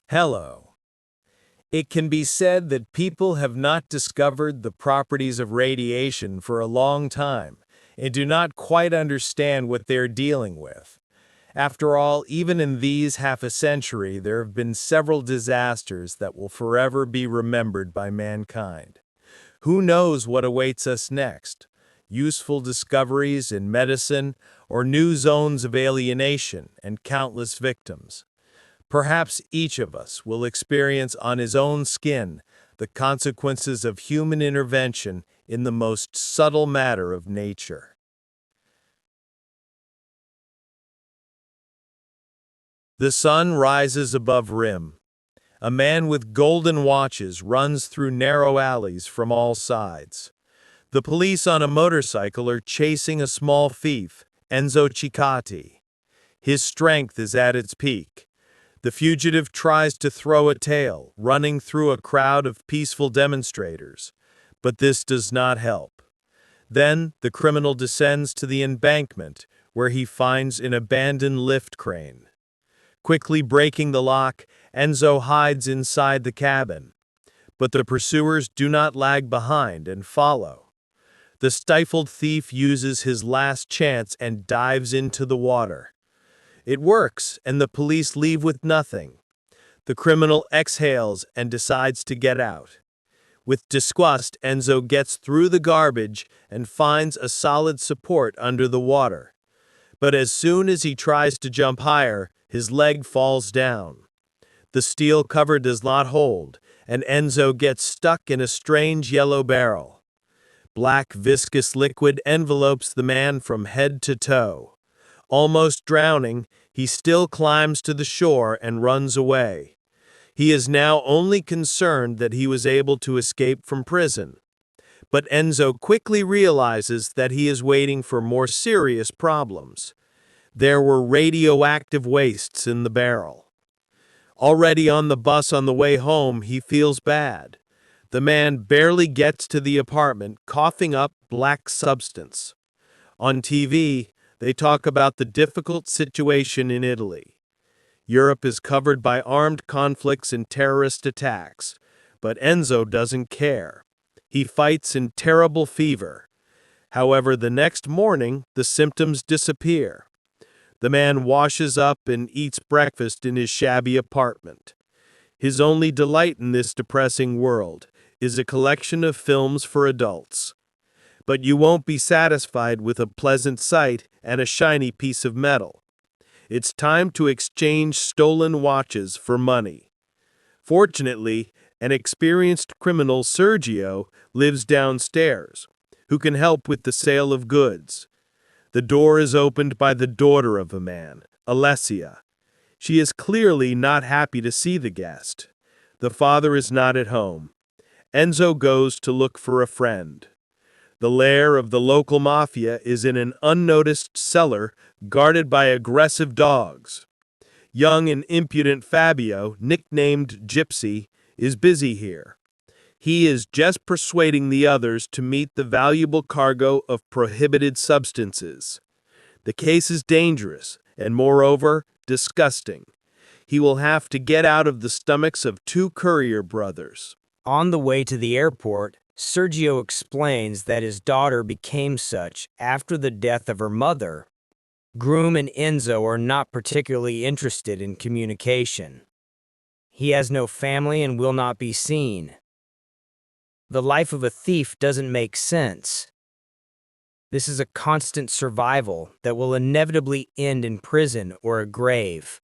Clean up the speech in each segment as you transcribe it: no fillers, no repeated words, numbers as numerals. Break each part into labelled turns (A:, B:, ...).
A: Hello. It can be said that people have not discovered the properties of radiation for a long time and do not quite understand what they're dealing with. After all, even in these half a century, there have been several disasters that will forever be remembered by mankind. Who knows what awaits us next? Useful discoveries in medicine or new zones of alienation and countless victims. Perhaps each of us will experience on his own skin the consequences of human intervention in the most subtle matter of nature. The sun rises above rim. A man with golden watches runs through narrow alleys from all sides. The police on a motorcycle are chasing a small thief, Enzo Ceccotti. His strength is at its peak. The fugitive tries to throw a tail, running through a crowd of peaceful demonstrators, but this does not help. Then the criminal descends to the embankment, where he finds an abandoned lift crane. Quickly breaking the lock, Enzo hides inside the cabin. But the pursuers do not lag behind and follow. The stifled thief uses his last chance and dives into the water. It works, and the police leave with nothing. The criminal exhales and decides to get out. With disgust, Enzo gets through the garbage and finds a solid support under the water. But as soon as he tries to jump higher, his leg falls down. The steel cover does not hold, and Enzo gets stuck in a strange yellow barrel. Black viscous liquid envelopes the man from head to toe. Almost drowning, he still climbs to the shore and runs away. He is now only concerned that he was able to escape from prison. But Enzo quickly realizes that he is waiting for more serious problems. There were radioactive wastes in the barrel. Already on the bus on the way home, he feels bad. The man barely gets to the apartment, coughing up black substance. On TV, they talk about the difficult situation in Italy. Europe is covered by armed conflicts and terrorist attacks, but Enzo doesn't care. He fights in terrible fever. However, the next morning, the symptoms disappear. The man washes up and eats breakfast in his shabby apartment. His only delight in this depressing world is a collection of films for adults. But you won't be satisfied with a pleasant sight and a shiny piece of metal. It's time to exchange stolen watches for money. Fortunately, an experienced criminal, Sergio, lives downstairs, who can help with the sale of goods. The door is opened by the daughter of a man, Alessia. She is clearly not happy to see the guest. The father is not at home. Enzo goes to look for a friend. The lair of the local mafia is in an unnoticed cellar guarded by aggressive dogs. Young and impudent Fabio, nicknamed Gypsy, is busy here. He is just persuading the others to meet the valuable cargo of prohibited substances. The case is dangerous and, moreover, disgusting. He will have to get out of the stomachs of two courier brothers.
B: On the way to the airport, Sergio explains that his daughter became such after the death of her mother. Groom and Enzo are not particularly interested in communication. He has no family and will not be seen. The life of a thief doesn't make sense. This is a constant survival that will inevitably end in prison or a grave.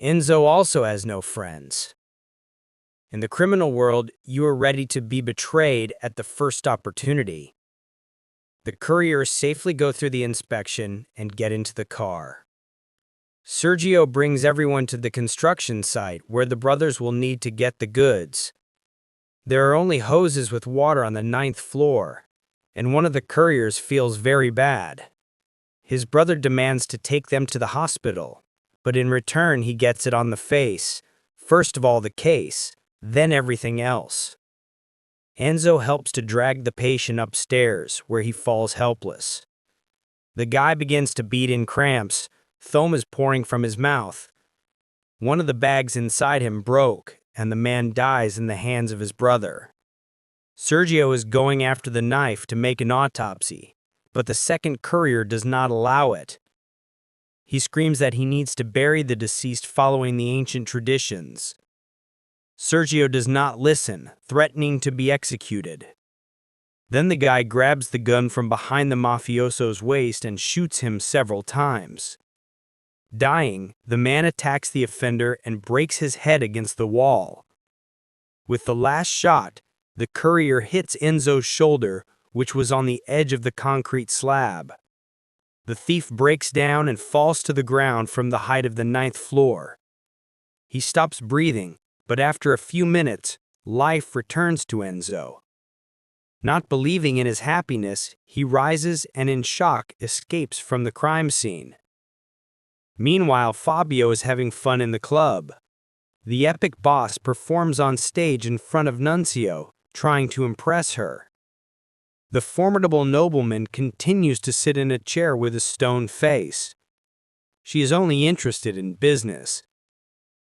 B: Enzo also has no friends. In the criminal world, you are ready to be betrayed at the first opportunity. The couriers safely go through the inspection and get into the car. Sergio brings everyone to the construction site where the brothers will need to get the goods. There are only hoses with water on the 9th floor, and one of the couriers feels very bad. His brother demands to take them to the hospital, but in return he gets it on the face, first of all the case, then everything else. Enzo helps to drag the patient upstairs, where he falls helpless. The guy begins to beat in cramps, foam is pouring from his mouth. One of the bags inside him broke, and the man dies in the hands of his brother. Sergio is going after the knife to make an autopsy, but the second courier does not allow it. He screams that he needs to bury the deceased following the ancient traditions. Sergio does not listen, threatening to be executed. Then the guy grabs the gun from behind the mafioso's waist and shoots him several times. Dying, the man attacks the offender and breaks his head against the wall. With the last shot, the courier hits Enzo's shoulder, which was on the edge of the concrete slab. The thief breaks down and falls to the ground from the height of the 9th floor. He stops breathing, but after a few minutes, life returns to Enzo. Not believing in his happiness, he rises and in shock escapes from the crime scene. Meanwhile, Fabio is having fun in the club. The epic boss performs on stage in front of Nunzio, trying to impress her. The formidable nobleman continues to sit in a chair with a stone face. She is only interested in business.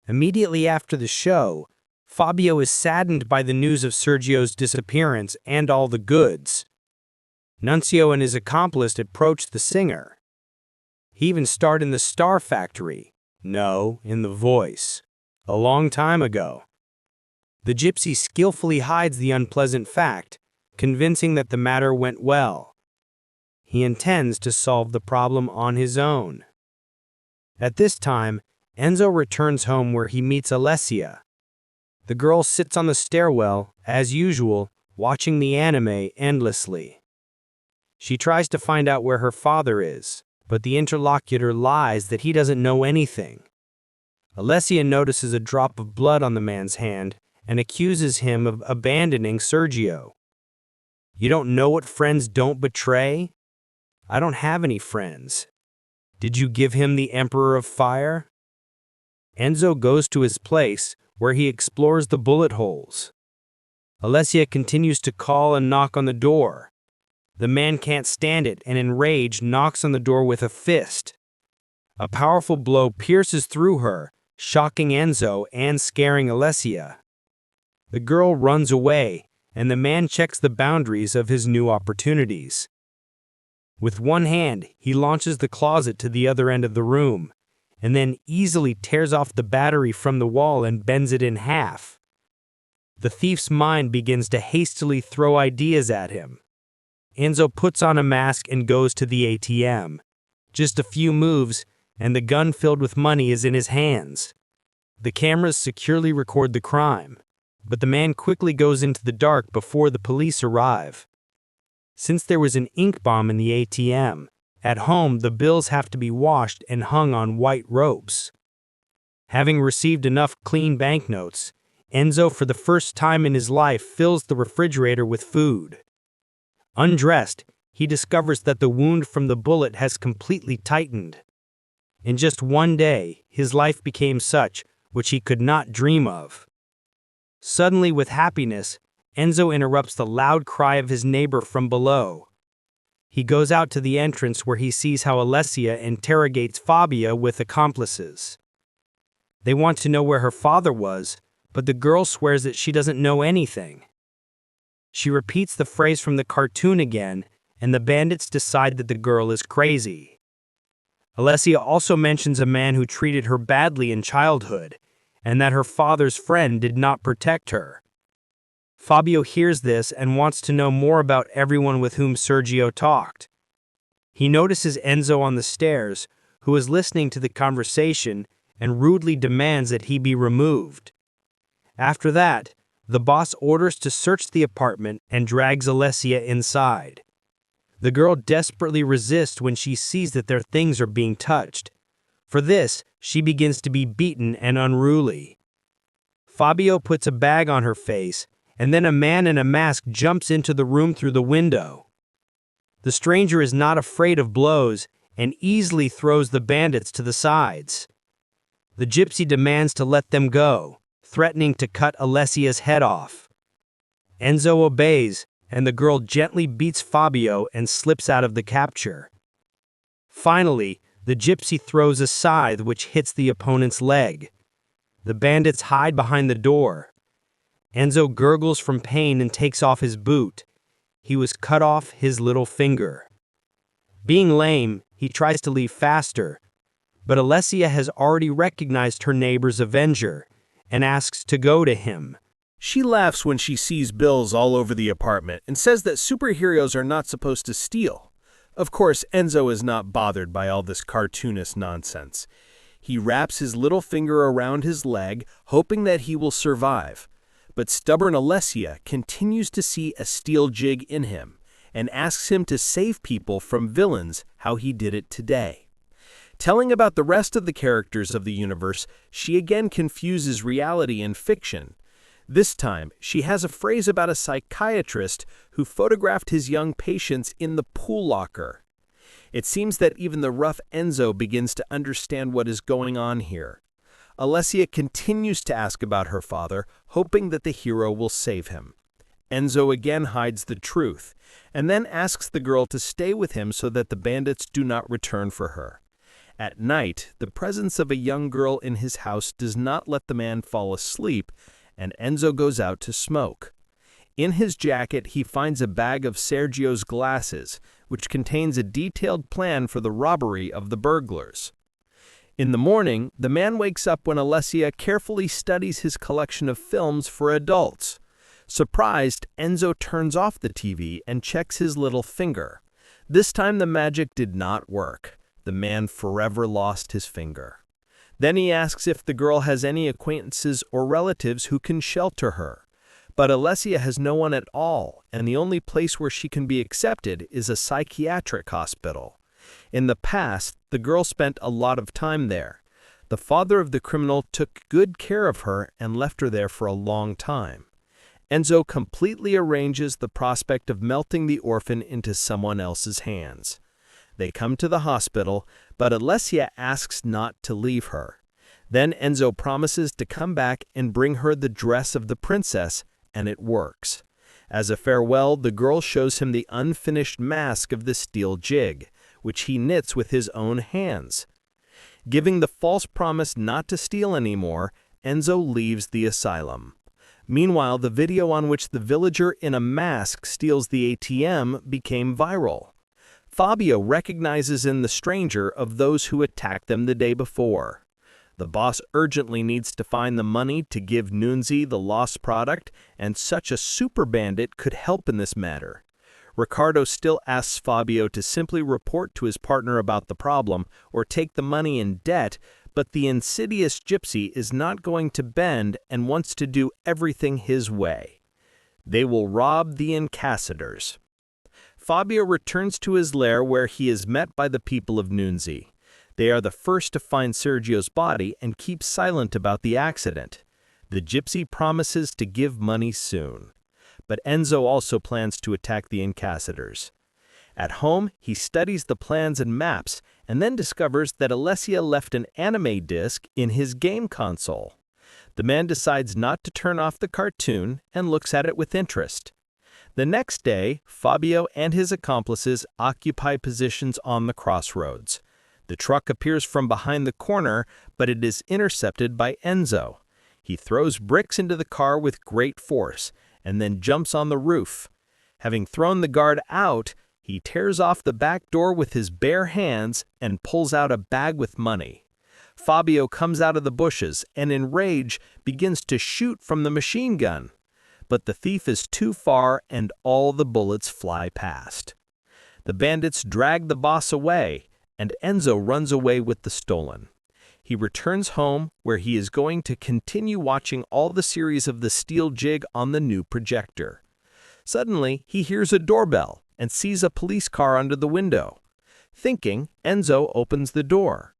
B: Immediately after the show, Fabio is saddened by the news of Sergio's disappearance and all the goods. Nunzio and his accomplice approach the singer. He even starred in the Star Factory, no, in The Voice, a long time ago. The gypsy skillfully hides the unpleasant fact, convincing that the matter went well. He intends to solve the problem on his own. At this time, Enzo returns home where he meets Alessia. The girl sits on the stairwell, as usual, watching the anime endlessly. She tries to find out where her father is, but the interlocutor lies that he doesn't know anything. Alessia notices a drop of blood on the man's hand and accuses him of abandoning Sergio. "You don't know what friends don't betray? I don't have any friends. Did you give him the Emperor of Fire?" Enzo goes to his place, where he explores the bullet holes. Alessia continues to call and knock on the door. The man can't stand it and enraged knocks on the door with a fist. A powerful blow pierces through her, shocking Enzo and scaring Alessia. The girl runs away, and the man checks the boundaries of his new opportunities. With one hand, he launches the closet to the other end of the room, and then easily tears off the battery from the wall and bends it in half. The thief's mind begins to hastily throw ideas at him. Enzo puts on a mask and goes to the ATM. Just a few moves, and the gun filled with money is in his hands. The cameras securely record the crime, but the man quickly goes into the dark before the police arrive. Since there was an ink bomb in the ATM, at home the bills have to be washed and hung on white ropes. Having received enough clean banknotes, Enzo for the first time in his life fills the refrigerator with food. Undressed, he discovers that the wound from the bullet has completely tightened. In just one day, his life became such which he could not dream of. Suddenly, with happiness, Enzo interrupts the loud cry of his neighbor from below. He goes out to the entrance where he sees how Alessia interrogates Fabio with accomplices. They want to know where her father was, but the girl swears that she doesn't know anything. She repeats the phrase from the cartoon again, and the bandits decide that the girl is crazy. Alessia also mentions a man who treated her badly in childhood, and that her father's friend did not protect her. Fabio hears this and wants to know more about everyone with whom Sergio talked. He notices Enzo on the stairs, who is listening to the conversation and rudely demands that he be removed. After that, the boss orders to search the apartment and drags Alessia inside. The girl desperately resists when she sees that their things are being touched. For this, she begins to be beaten and unruly. Fabio puts a bag on her face, and then a man in a mask jumps into the room through the window. The stranger is not afraid of blows and easily throws the bandits to the sides. The gypsy demands to let them go, threatening to cut Alessia's head off. Enzo obeys, and the girl gently beats Fabio and slips out of the capture. Finally, the gypsy throws a scythe which hits the opponent's leg. The bandits hide behind the door. Enzo gurgles from pain and takes off his boot. He was cut off his little finger. Being lame, he tries to leave faster, but Alessia has already recognized her neighbor's avenger and asks to go to him.
C: She laughs when she sees bills all over the apartment and says that superheroes are not supposed to steal. Of course, Enzo is not bothered by all this cartoonist nonsense. He wraps his little finger around his leg, hoping that he will survive. But stubborn Alessia continues to see a steel jig in him and asks him to save people from villains how he did it today. Telling about the rest of the characters of the universe, she again confuses reality and fiction. This time, she has a phrase about a psychiatrist who photographed his young patients in the pool locker. It seems that even the rough Enzo begins to understand what is going on here. Alessia continues to ask about her father, hoping that the hero will save him. Enzo again hides the truth, and then asks the girl to stay with him so that the bandits do not return for her. At night, the presence of a young girl in his house does not let the man fall asleep, and Enzo goes out to smoke. In his jacket, he finds a bag of Sergio's glasses, which contains a detailed plan for the robbery of the burglars. In the morning, the man wakes up when Alessia carefully studies his collection of films for adults. Surprised, Enzo turns off the TV and checks his little finger. This time the magic did not work. The man forever lost his finger. Then he asks if the girl has any acquaintances or relatives who can shelter her. But Alessia has no one at all, and the only place where she can be accepted is a psychiatric hospital. In the past, the girl spent a lot of time there. The father of the criminal took good care of her and left her there for a long time. Enzo completely arranges the prospect of melting the orphan into someone else's hands. They come to the hospital, but Alessia asks not to leave her. Then Enzo promises to come back and bring her the dress of the princess, and it works. As a farewell, the girl shows him the unfinished mask of the steel jig, which he knits with his own hands. Giving the false promise not to steal anymore, Enzo leaves the asylum. Meanwhile, the video on which the villager in a mask steals the ATM became viral. Fabio recognizes in the stranger of those who attacked them the day before. The boss urgently needs to find the money to give Nunzi the lost product, and such a super bandit could help in this matter. Ricardo still asks Fabio to simply report to his partner about the problem or take the money in debt, but the insidious Gypsy is not going to bend and wants to do everything his way. They will rob the incassadors. Fabio returns to his lair where he is met by the people of Nunzi. They are the first to find Sergio's body and keep silent about the accident. The Gypsy promises to give money soon. But Enzo also plans to attack the incassadors. At home, he studies the plans and maps and then discovers that Alessia left an anime disc in his game console. The man decides not to turn off the cartoon and looks at it with interest. The next day, Fabio and his accomplices occupy positions on the crossroads. The truck appears from behind the corner, but it is intercepted by Enzo. He throws bricks into the car with great force and then jumps on the roof. Having thrown the guard out, he tears off the back door with his bare hands and pulls out a bag with money. Fabio comes out of the bushes and in rage begins to shoot from the machine gun. But the thief is too far and all the bullets fly past. The bandits drag the boss away, and Enzo runs away with the stolen. He returns home where he is going to continue watching all the series of the steel jig on the new projector. Suddenly, he hears a doorbell and sees a police car under the window. Thinking, Enzo opens the door.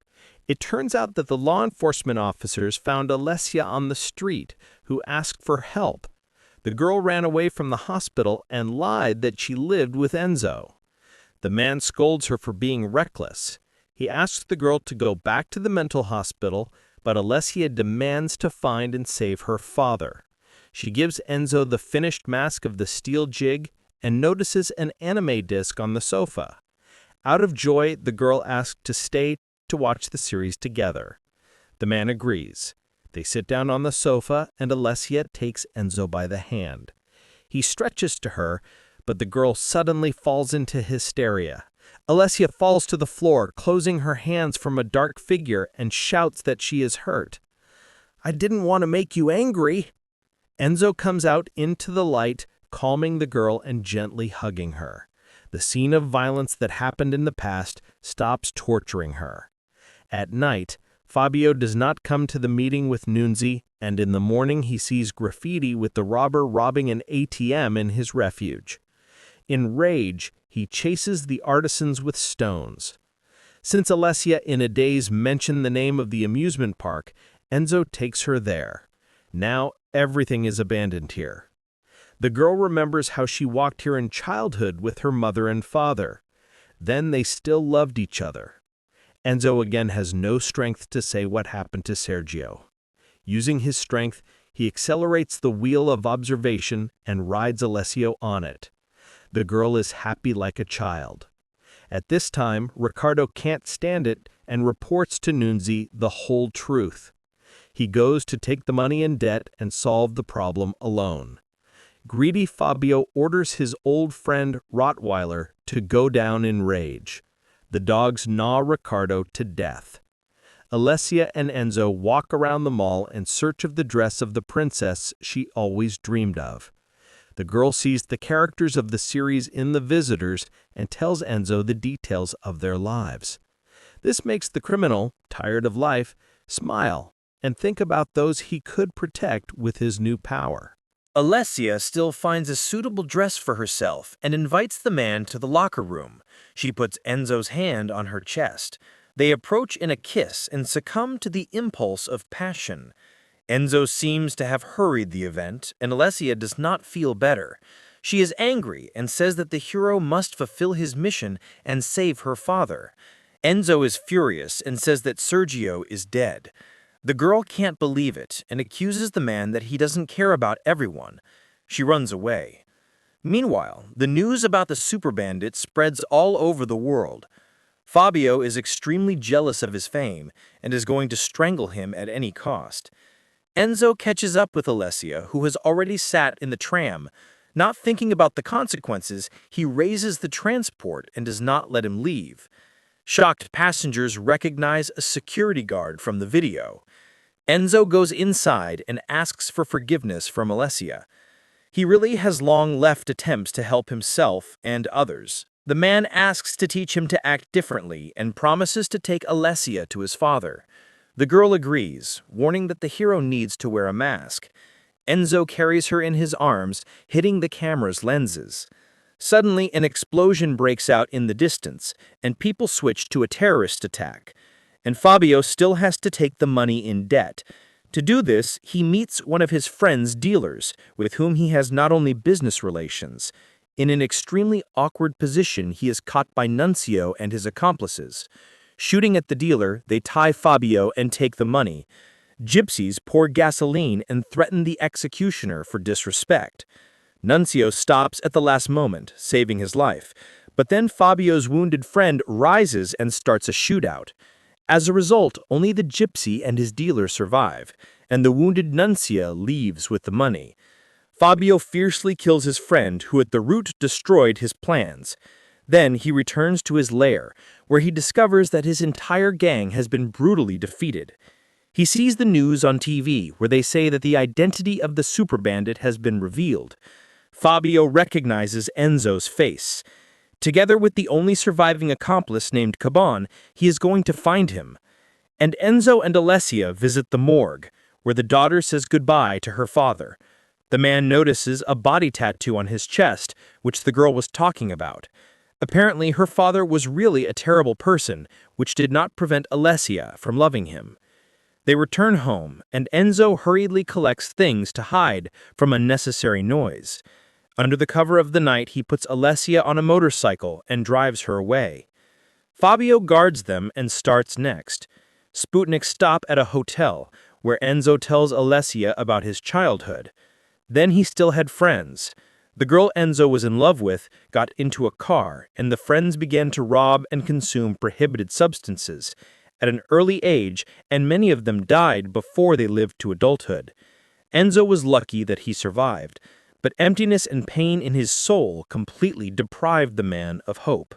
C: It turns out that the law enforcement officers found Alessia on the street, who asked for help. The girl ran away from the hospital and lied that she lived with Enzo. The man scolds her for being reckless. He asks the girl to go back to the mental hospital, but Alessia demands to find and save her father. She gives Enzo the finished mask of the steel jig and notices an anime disc on the sofa. Out of joy, the girl asks to stay to watch the series together. The man agrees. They sit down on the sofa, and Alessia takes Enzo by the hand. He stretches to her, but the girl suddenly falls into hysteria. Alessia falls to the floor, closing her hands from a dark figure, and shouts that she is hurt. "I didn't want to make you angry." Enzo comes out into the light, calming the girl and gently hugging her. The scene of violence that happened in the past stops torturing her. At night, Fabio does not come to the meeting with Nunzi, and in the morning he sees graffiti with the robber robbing an ATM in his refuge. In rage, he chases the artisans with stones. Since Alessia in a daze mentioned the name of the amusement park, Enzo takes her there. Now everything is abandoned here. The girl remembers how she walked here in childhood with her mother and father. Then they still loved each other. Enzo again has no strength to say what happened to Sergio. Using his strength, he accelerates the wheel of observation and rides Alessio on it. The girl is happy like a child. At this time, Riccardo can't stand it and reports to Nunzi the whole truth. He goes to take the money in debt and solve the problem alone. Greedy Fabio orders his old friend Rottweiler to go down in rage. The dogs gnaw Riccardo to death. Alessia and Enzo walk around the mall in search of the dress of the princess she always dreamed of. The girl sees the characters of the series in The Visitors and tells Enzo the details of their lives. This makes the criminal, tired of life, smile and think about those he could protect with his new power.
A: Alessia still finds a suitable dress for herself and invites the man to the locker room. She puts Enzo's hand on her chest. They approach in a kiss and succumb to the impulse of passion. Enzo seems to have hurried the event, and Alessia does not feel better. She is angry and says that the hero must fulfill his mission and save her father. Enzo is furious and says that Sergio is dead. The girl can't believe it and accuses the man that he doesn't care about everyone. She runs away. Meanwhile, the news about the super bandit spreads all over the world. Fabio is extremely jealous of his fame and is going to strangle him at any cost. Enzo catches up with Alessia, who has already sat in the tram. Not thinking about the consequences, he raises the transport and does not let him leave. Shocked passengers recognize a security guard from the video. Enzo goes inside and asks for forgiveness from Alessia. He really has long left attempts to help himself and others. The man asks to teach him to act differently and promises to take Alessia to his father. The girl agrees, warning that the hero needs to wear a mask. Enzo carries her in his arms, hitting the camera's lenses. Suddenly, an explosion breaks out in the distance, and people switch to a terrorist attack. And Fabio still has to take the money in debt. To do this, he meets one of his friend's dealers, with whom he has not only business relations. In an extremely awkward position, he is caught by Nunzio and his accomplices. Shooting at the dealer, they tie Fabio and take the money. Gypsies pour gasoline and threaten the executioner for disrespect. Nunzio stops at the last moment, saving his life, but then Fabio's wounded friend rises and starts a shootout. As a result, only the Gypsy and his dealer survive, and the wounded Nunzio leaves with the money. Fabio fiercely kills his friend, who at the root destroyed his plans. Then he returns to his lair, where he discovers that his entire gang has been brutally defeated. He sees the news on TV, where they say that the identity of the super bandit has been revealed. Fabio recognizes Enzo's face. Together with the only surviving accomplice named Caban, he is going to find him. And Enzo and Alessia visit the morgue, where the daughter says goodbye to her father. The man notices a body tattoo on his chest, which the girl was talking about. Apparently, her father was really a terrible person, which did not prevent Alessia from loving him. They return home, and Enzo hurriedly collects things to hide from unnecessary noise. Under the cover of the night, he puts Alessia on a motorcycle and drives her away. Fabio guards them and starts next. Sputniks stop at a hotel, where Enzo tells Alessia about his childhood. Then he still had friends. The girl Enzo was in love with got into a car, and the friends began to rob and consume prohibited substances.
D: at an early age, and many of them died before they lived to adulthood. Enzo was lucky that he survived, but emptiness and pain in his soul completely deprived the man of hope.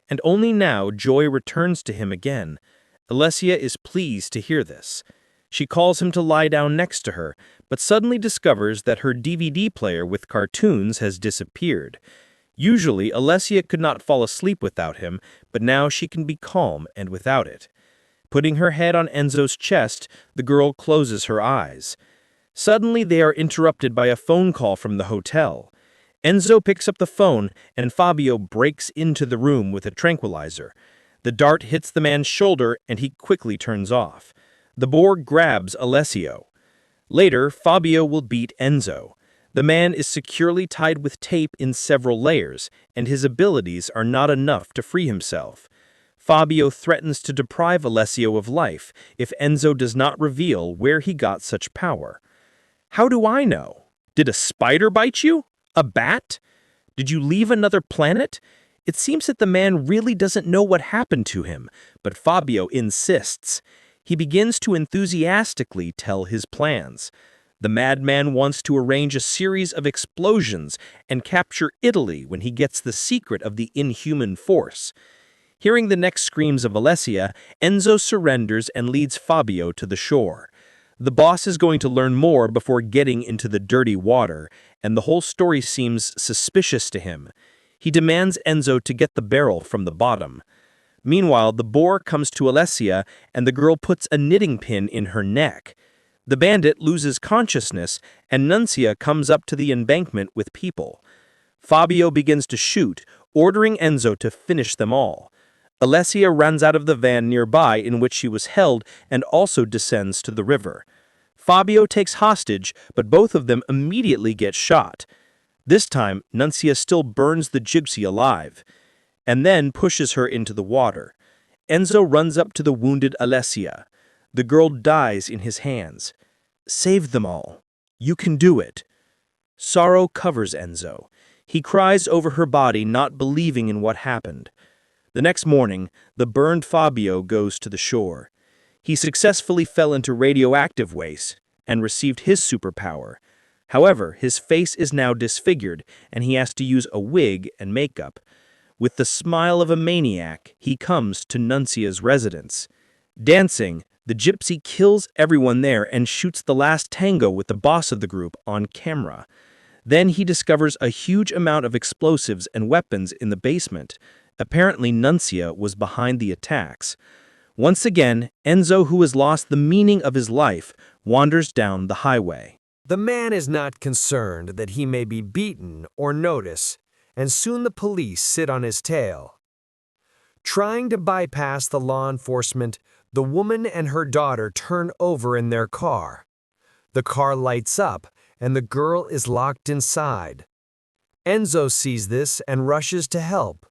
D: And only now joy returns to him again. Alessia is pleased to hear this. She calls him to lie down next to her, but suddenly discovers that her DVD player with cartoons has disappeared. Usually, Alessia could not fall asleep without him, but now she can be calm and without it. Putting her head on Enzo's chest, the girl closes her eyes. Suddenly, they are interrupted by a phone call from the hotel. Enzo picks up the phone, and Fabio breaks into the room with a tranquilizer. The dart hits the man's shoulder, and he quickly turns off. The boar grabs Alessio. Later, Fabio will beat Enzo. The man is securely tied with tape in several layers, and his abilities are not enough to free himself. Fabio threatens to deprive Alessio of life if Enzo does not reveal where he got such power. How do I know? Did a spider bite you? A bat? Did you leave another planet? It seems that the man really doesn't know what happened to him, but Fabio insists. He begins to enthusiastically tell his plans. The madman wants to arrange a series of explosions and capture Italy when he gets the secret of the inhuman force. Hearing the next screams of Alessia, Enzo surrenders and leads Fabio to the shore. The boss is going to learn more before getting into the dirty water, and the whole story seems suspicious to him. He demands Enzo to get the barrel from the bottom. Meanwhile, the boar comes to Alessia, and the girl puts a knitting pin in her neck. The bandit loses consciousness, and Nunzia comes up to the embankment with people. Fabio begins to shoot, ordering Enzo to finish them all. Alessia runs out of the van nearby in which she was held and also descends to the river. Fabio takes hostage, but both of them immediately get shot. This time, Nunzia still burns the gypsy alive, and then pushes her into the water. Enzo runs up to the wounded Alessia. The girl dies in his hands. Save them all. You can do it. Sorrow covers Enzo. He cries over her body, not believing in what happened. The next morning, the burned Fabio goes to the shore. He successfully fell into radioactive waste and received his superpower. However, his face is now disfigured, and he has to use a wig and makeup. With the smile of a maniac, he comes to Nunzia's residence. Dancing, the gypsy kills everyone there and shoots the last tango with the boss of the group on camera. Then he discovers a huge amount of explosives and weapons in the basement. Apparently, Nunzia was behind the attacks. Once again, Enzo, who has lost the meaning of his life, wanders down the highway.
B: The man is not concerned that he may be beaten or notice, and soon the police sit on his tail. Trying to bypass the law enforcement, the woman and her daughter turn over in their car. The car lights up, and the girl is locked inside. Enzo sees this and rushes to help.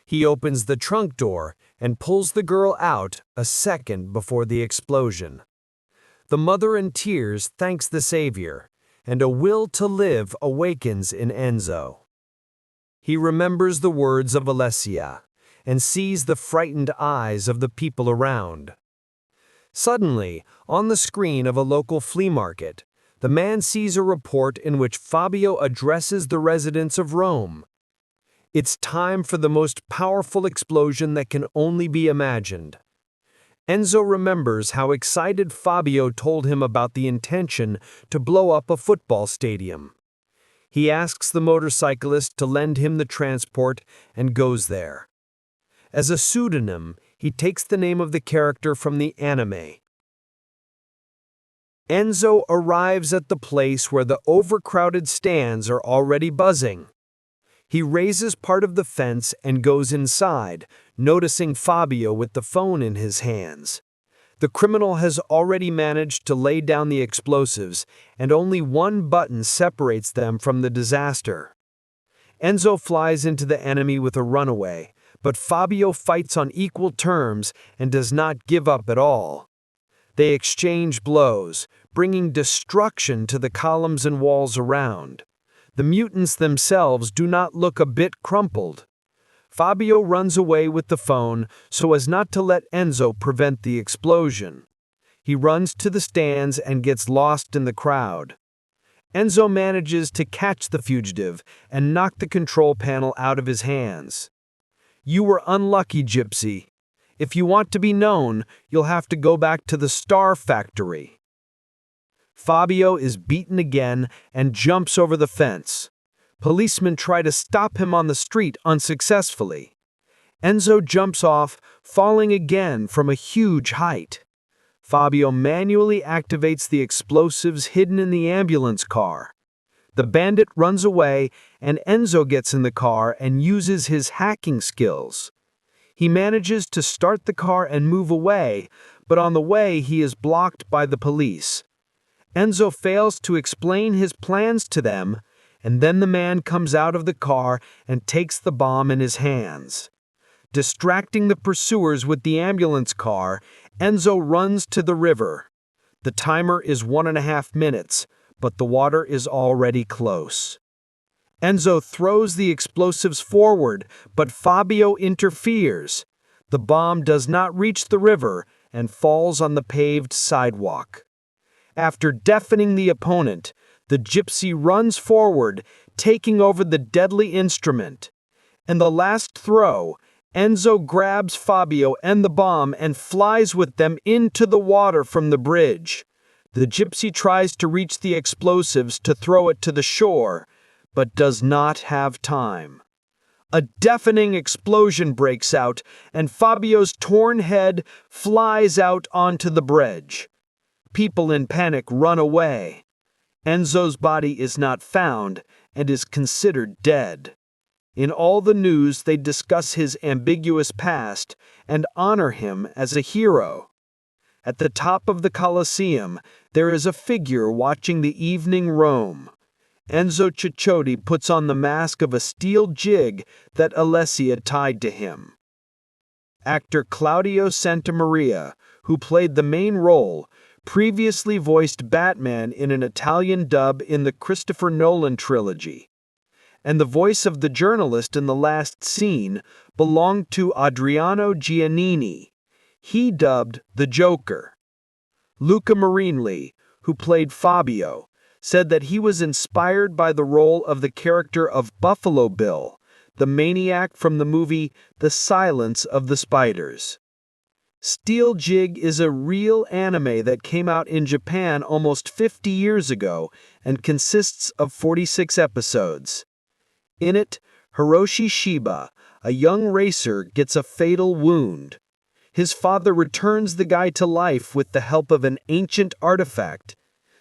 B: He opens the trunk door and pulls the girl out a second before the explosion. The mother in tears thanks the savior, and a will to live awakens in Enzo. He remembers the words of Alessia and sees the frightened eyes of the people around. Suddenly, on the screen of a local flea market, the man sees a report in which Fabio addresses the residents of Rome. It's time for the most powerful explosion that can only be imagined. Enzo remembers how excited Fabio told him about the intention to blow up a football stadium. He asks the motorcyclist to lend him the transport and goes there. As a pseudonym, he takes the name of the character from the anime. Enzo arrives at the place where the overcrowded stands are already buzzing. He raises part of the fence and goes inside, noticing Fabio with the phone in his hands. The criminal has already managed to lay down the explosives, and only one button separates them from the disaster. Enzo flies into the enemy with a runaway, but Fabio fights on equal terms and does not give up at all. They exchange blows, bringing destruction to the columns and walls around. The mutants themselves do not look a bit crumpled.
E: Fabio runs away with the phone so as not to let Enzo prevent the explosion. He runs to the stands and gets lost in the crowd. Enzo manages to catch the fugitive and knock the control panel out of his hands. "You were unlucky, Gypsy. If you want to be known, you'll have to go back to the Star Factory." Fabio is beaten again and jumps over the fence. Policemen try to stop him on the street unsuccessfully. Enzo jumps off, falling again from a huge height. Fabio manually activates the explosives hidden in the ambulance car. The bandit runs away, and Enzo gets in the car and uses his hacking skills. He manages to start the car and move away, but on the way he is blocked by the police. Enzo fails to explain his plans to them, and then the man comes out of the car and takes the bomb in his hands. Distracting the pursuers with the ambulance car, Enzo runs to the river. The timer is 1.5 minutes, but the water is already close. Enzo throws the explosives forward, but Fabio interferes. The bomb does not reach the river and falls on the paved sidewalk. After deafening the opponent, the Gypsy runs forward, taking over the deadly instrument. In the last throw, Enzo grabs Fabio and the bomb and flies with them into the water from the bridge. The Gypsy tries to reach the explosives to throw it to the shore, but does not have time. A deafening explosion breaks out, and Fabio's torn head flies out onto the bridge. People in panic run away. Enzo's body is not found and is considered dead. In all the news, they discuss his ambiguous past and honor him as a hero. At the top of the Colosseum, there is a figure watching the evening roam. Enzo Ceccotti puts on the mask of a steel jig that Alessia tied to him. Actor Claudio Santamaria, who played the main role, previously voiced Batman in an Italian dub in the Christopher Nolan trilogy. And the voice of the journalist in the last scene belonged to Adriano Giannini. He dubbed the Joker. Luca Marinelli, who played Fabio, said that he was inspired by the role of the character of Buffalo Bill, the maniac from the movie The Silence of the Spiders. Steel Jig is a real anime that came out in Japan almost 50 years ago and consists of 46 episodes. In it, Hiroshi Shiba, a young racer, gets a fatal wound. His father returns the guy to life with the help of an ancient artifact,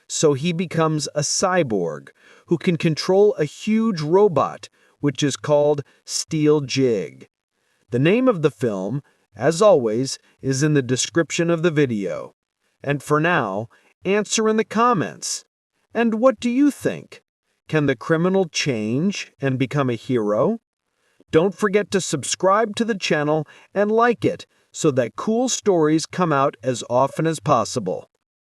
E: so he becomes a cyborg who can control a huge robot, which is called Steel Jig. The name of the film, as always, is in the description of the video. And for now, answer in the comments. And what do you think? Can the criminal change and become a hero? Don't forget to subscribe to the channel and like it so that cool stories come out as often as possible.